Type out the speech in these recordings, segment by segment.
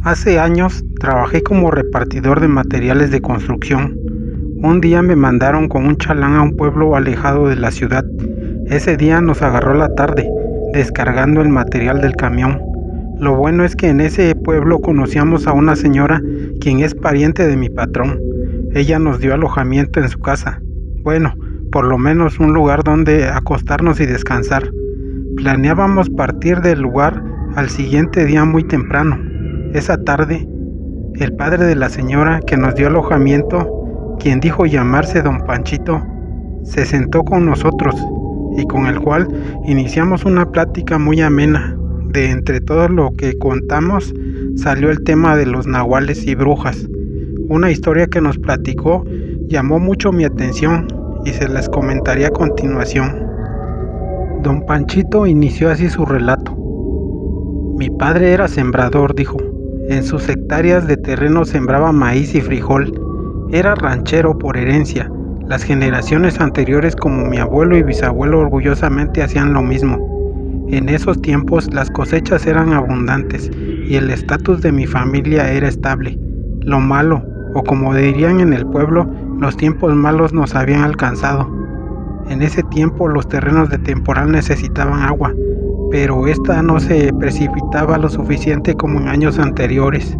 Hace años trabajé como repartidor de materiales de construcción. Un día me mandaron con un chalán a un pueblo alejado de la ciudad. Ese día nos agarró la tarde, descargando el material del camión. Lo bueno es que en ese pueblo conocíamos a una señora quien es pariente de mi patrón. Ella nos dio alojamiento en su casa. Bueno, por lo menos un lugar donde acostarnos y descansar. Planeábamos partir del lugar al siguiente día muy temprano. Esa tarde, el padre de la señora que nos dio alojamiento, quien dijo llamarse don Panchito, se sentó con nosotros y con el cual iniciamos una plática muy amena. De entre todo lo que contamos salió el tema de los nahuales y brujas. Una historia que nos platicó llamó mucho mi atención y se las comentaré a continuación. Don Panchito inició así su relato. Mi padre era sembrador, dijo. En sus hectáreas de terreno sembraba maíz y frijol. Era ranchero por herencia. Las generaciones anteriores como mi abuelo y bisabuelo orgullosamente hacían lo mismo. En esos tiempos las cosechas eran abundantes y el estatus de mi familia era estable. Lo malo, o como dirían en el pueblo, los tiempos malos nos habían alcanzado. En ese tiempo los terrenos de temporal necesitaban agua, pero esta no se precipitaba lo suficiente como en años anteriores.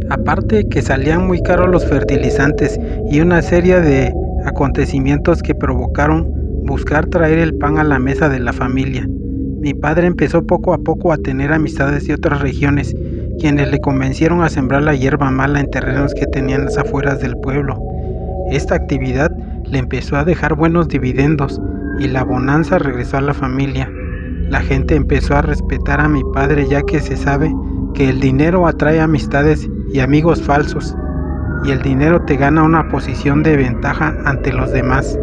Aparte que salían muy caros los fertilizantes y una serie de acontecimientos que provocaron buscar traer el pan a la mesa de la familia. Mi padre empezó poco a poco a tener amistades de otras regiones, quienes le convencieron a sembrar la hierba mala en terrenos que tenían las afueras del pueblo. Esta actividad le empezó a dejar buenos dividendos y la bonanza regresó a la familia. La gente empezó a respetar a mi padre, ya que se sabe que el dinero atrae amistades y amigos falsos, y el dinero te gana una posición de ventaja ante los demás.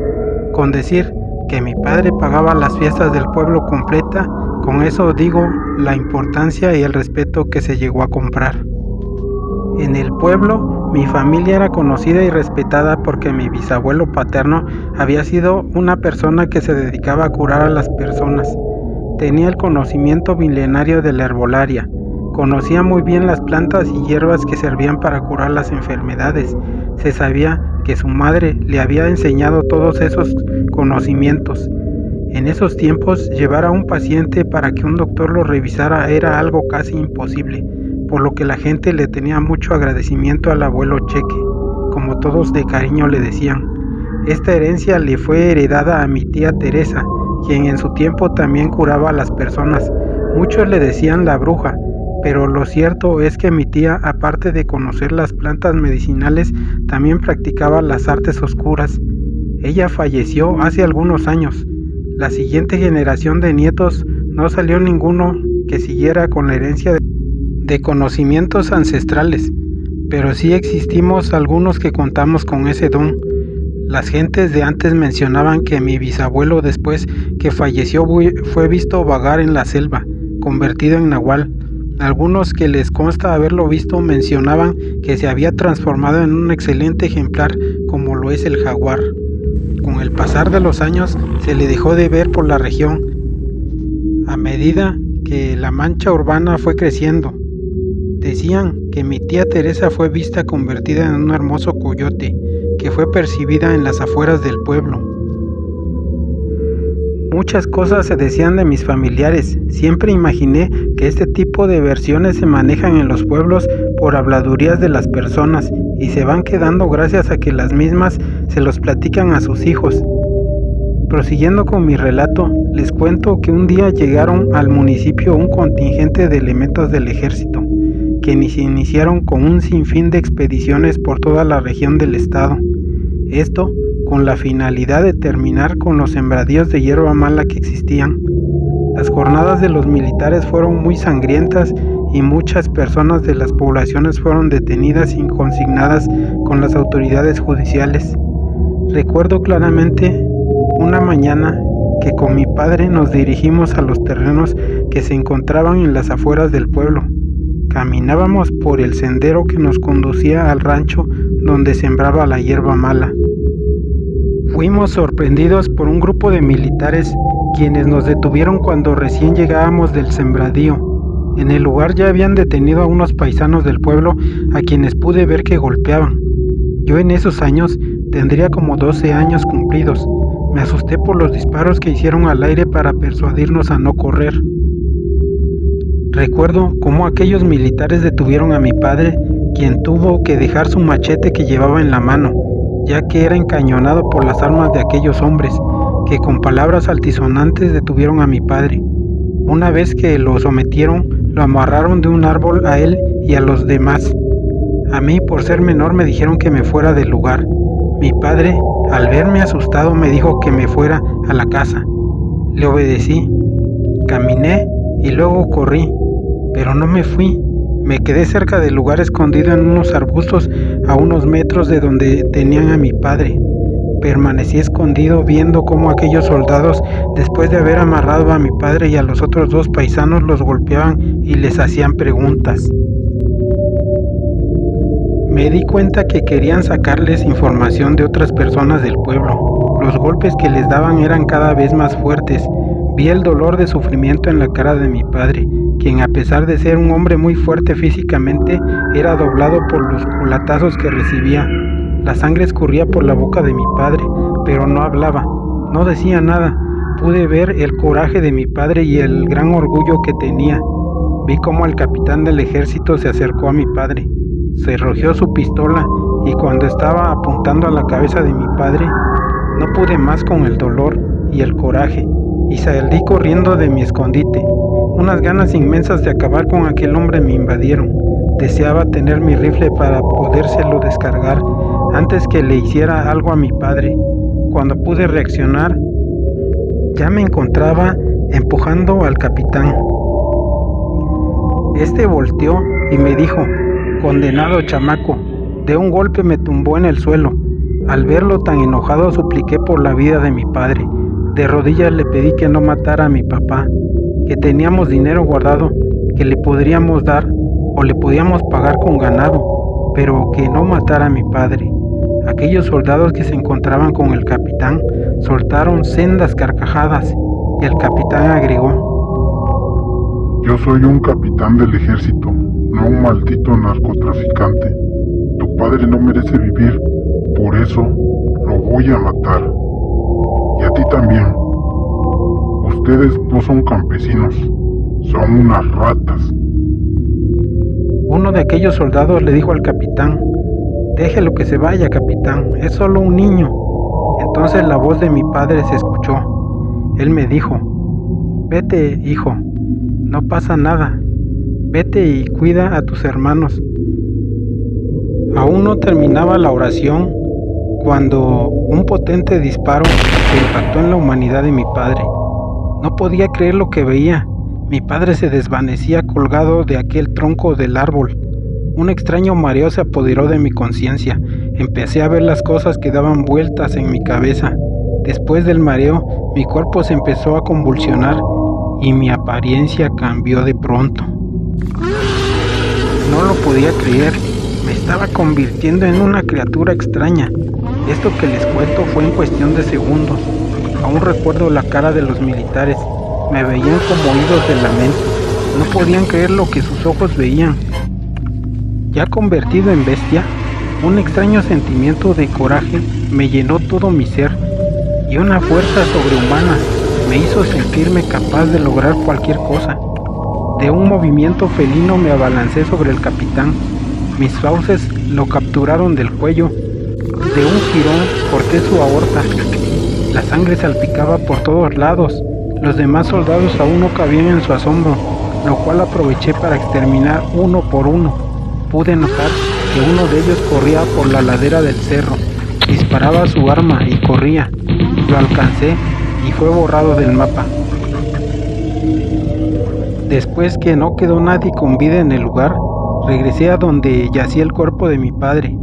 Con decir que mi padre pagaba las fiestas del pueblo completa, con eso digo la importancia y el respeto que se llegó a comprar. En el pueblo, mi familia era conocida y respetada porque mi bisabuelo paterno había sido una persona que se dedicaba a curar a las personas. Tenía el conocimiento milenario de la herbolaria. Conocía muy bien las plantas y hierbas que servían para curar las enfermedades. Se sabía que su madre le había enseñado todos esos conocimientos. En esos tiempos, llevar a un paciente para que un doctor lo revisara era algo casi imposible, por lo que la gente le tenía mucho agradecimiento al abuelo Cheque, como todos de cariño le decían. Esta herencia le fue heredada a mi tía Teresa, quien en su tiempo también curaba a las personas. Muchos le decían la bruja, pero lo cierto es que mi tía, aparte de conocer las plantas medicinales, también practicaba las artes oscuras. Ella falleció hace algunos años. La siguiente generación de nietos no salió ninguno que siguiera con la herencia de conocimientos ancestrales, pero sí existimos algunos que contamos con ese don. Las gentes de antes mencionaban que mi bisabuelo, después que falleció, fue visto vagar en la selva, convertido en nahual. Algunos que les consta haberlo visto mencionaban que se había transformado en un excelente ejemplar como lo es el jaguar. Con el pasar de los años se le dejó de ver por la región, a medida que la mancha urbana fue creciendo. Decían que mi tía Teresa fue vista convertida en un hermoso coyote, que fue percibida en las afueras del pueblo. Muchas cosas se decían de mis familiares. Siempre imaginé que este tipo de versiones se manejan en los pueblos por habladurías de las personas y se van quedando gracias a que las mismas se los platican a sus hijos. Prosiguiendo con mi relato, les cuento que un día llegaron al municipio un contingente de elementos del ejército, quienes iniciaron con un sinfín de expediciones por toda la región del estado. Esto con la finalidad de terminar con los sembradíos de hierba mala que existían. Las jornadas de los militares fueron muy sangrientas y muchas personas de las poblaciones fueron detenidas y consignadas con las autoridades judiciales. Recuerdo claramente una mañana que con mi padre nos dirigimos a los terrenos que se encontraban en las afueras del pueblo. Caminábamos por el sendero que nos conducía al rancho donde sembraba la hierba mala. Fuimos sorprendidos por un grupo de militares quienes nos detuvieron cuando recién llegábamos del sembradío. En el lugar ya habían detenido a unos paisanos del pueblo a quienes pude ver que golpeaban. Yo en esos años tendría como 12 años cumplidos. Me asusté por los disparos que hicieron al aire para persuadirnos a no correr. Recuerdo cómo aquellos militares detuvieron a mi padre, quien tuvo que dejar su machete que llevaba en la mano, ya que era encañonado por las armas de aquellos hombres, que con palabras altisonantes detuvieron a mi padre. Una vez que lo sometieron, lo amarraron de un árbol a él y a los demás. A mí, por ser menor, me dijeron que me fuera del lugar. Mi padre, al verme asustado, me dijo que me fuera a la casa. Le obedecí. Caminé y luego corrí, pero no me fui. Me quedé cerca del lugar escondido en unos arbustos a unos metros de donde tenían a mi padre. Permanecí escondido viendo cómo aquellos soldados, después de haber amarrado a mi padre y a los otros 2 paisanos, los golpeaban y les hacían preguntas. Me di cuenta que querían sacarles información de otras personas del pueblo. Los golpes que les daban eran cada vez más fuertes. Vi el dolor de sufrimiento en la cara de mi padre, quien a pesar de ser un hombre muy fuerte físicamente, era doblado por los culatazos que recibía. La sangre escurría por la boca de mi padre, pero no hablaba, no decía nada. Pude ver el coraje de mi padre y el gran orgullo que tenía. Vi cómo el capitán del ejército se acercó a mi padre. Se roció su pistola y cuando estaba apuntando a la cabeza de mi padre, no pude más con el dolor y el coraje y salí corriendo de mi escondite. Unas ganas inmensas de acabar con aquel hombre me invadieron. Deseaba tener mi rifle para podérselo descargar antes que le hiciera algo a mi padre. Cuando pude reaccionar, ya me encontraba empujando al capitán. Este volteó y me dijo: «Condenado chamaco». De un golpe me tumbó en el suelo. Al verlo tan enojado, supliqué por la vida de mi padre. De rodillas le pedí que no matara a mi papá, que teníamos dinero guardado, que le podríamos dar o le podíamos pagar con ganado, pero que no matara a mi padre. Aquellos soldados que se encontraban con el capitán soltaron sendas carcajadas y el capitán agregó: «Yo soy un capitán del ejército, no un maldito narcotraficante. Tu padre no merece vivir, por eso lo voy a matar. Y a ti también. Ustedes no son campesinos, son unas ratas». Uno de aquellos soldados le dijo al capitán: «Déjelo que se vaya, capitán, es solo un niño». Entonces la voz de mi padre se escuchó. Él me dijo: «Vete, hijo, no pasa nada. Vete y cuida a tus hermanos». Aún no terminaba la oración cuando un potente disparo impactó en la humanidad de mi padre. No podía creer lo que veía. Mi padre se desvanecía colgado de aquel tronco del árbol. Un extraño mareo se apoderó de mi conciencia. Empecé a ver las cosas que daban vueltas en mi cabeza. Después del mareo, mi cuerpo se empezó a convulsionar y mi apariencia cambió de pronto. No lo podía creer. Me estaba convirtiendo en una criatura extraña. Esto que les cuento fue en cuestión de segundos. Aún recuerdo la cara de los militares. Me veían conmovidos de lamento. No podían creer lo que sus ojos veían. Ya convertido en bestia, un extraño sentimiento de coraje me llenó todo mi ser y una fuerza sobrehumana me hizo sentirme capaz de lograr cualquier cosa. De un movimiento felino me abalancé sobre el capitán. Mis fauces lo capturaron del cuello. De un jirón corté su aorta. La sangre salpicaba por todos lados. Los demás soldados aún no cabían en su asombro, lo cual aproveché para exterminar uno por uno. Pude notar que uno de ellos corría por la ladera del cerro. Disparaba su arma y corría. Lo alcancé y fue borrado del mapa. Después que no quedó nadie con vida en el lugar, regresé a donde yacía el cuerpo de mi padre.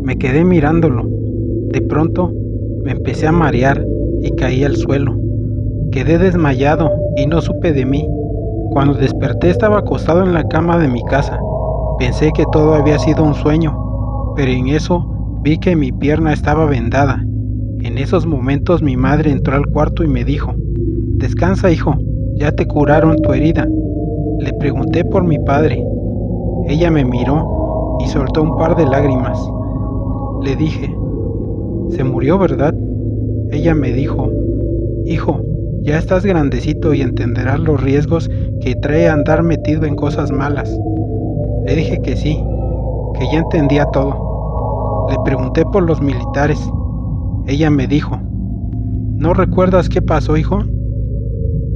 Me quedé mirándolo. De pronto me empecé a marear y caí al suelo. Quedé desmayado y no supe de mí. Cuando desperté estaba acostado en la cama de mi casa. Pensé que todo había sido un sueño, pero en eso vi que mi pierna estaba vendada. En esos momentos mi madre entró al cuarto y me dijo: «Descansa, hijo, ya te curaron tu herida». Le pregunté por mi padre. Ella me miró y soltó un par de lágrimas. Le dije, «Se murió, ¿verdad?». Ella me dijo, «Hijo, ya estás grandecito y entenderás los riesgos que trae andar metido en cosas malas». Le dije que sí, que ya entendía todo. Le pregunté por los militares. Ella me dijo, «¿No recuerdas qué pasó, hijo?».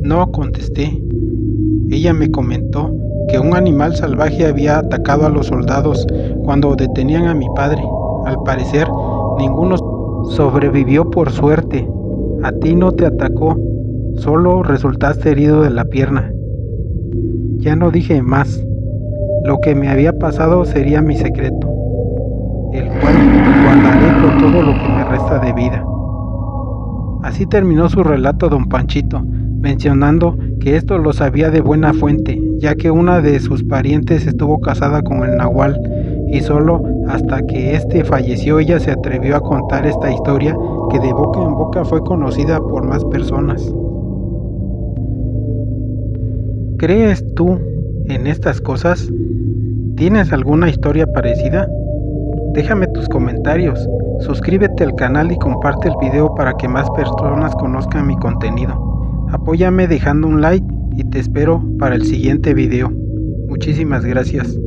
«No», contesté. Ella me comentó que un animal salvaje había atacado a los soldados cuando detenían a mi padre. Al parecer, ninguno sobrevivió por suerte. A ti no te atacó, solo resultaste herido de la pierna. Ya no dije más. Lo que me había pasado sería mi secreto, el cual guardaré por todo lo que me resta de vida. Así terminó su relato don Panchito, mencionando que esto lo sabía de buena fuente, ya que una de sus parientes estuvo casada con el nahual, y solo hasta que éste falleció ella se atrevió a contar esta historia que de boca en boca fue conocida por más personas. ¿Crees tú en estas cosas? ¿Tienes alguna historia parecida? Déjame tus comentarios, suscríbete al canal y comparte el video para que más personas conozcan mi contenido. Apóyame dejando un like y te espero para el siguiente video. Muchísimas gracias.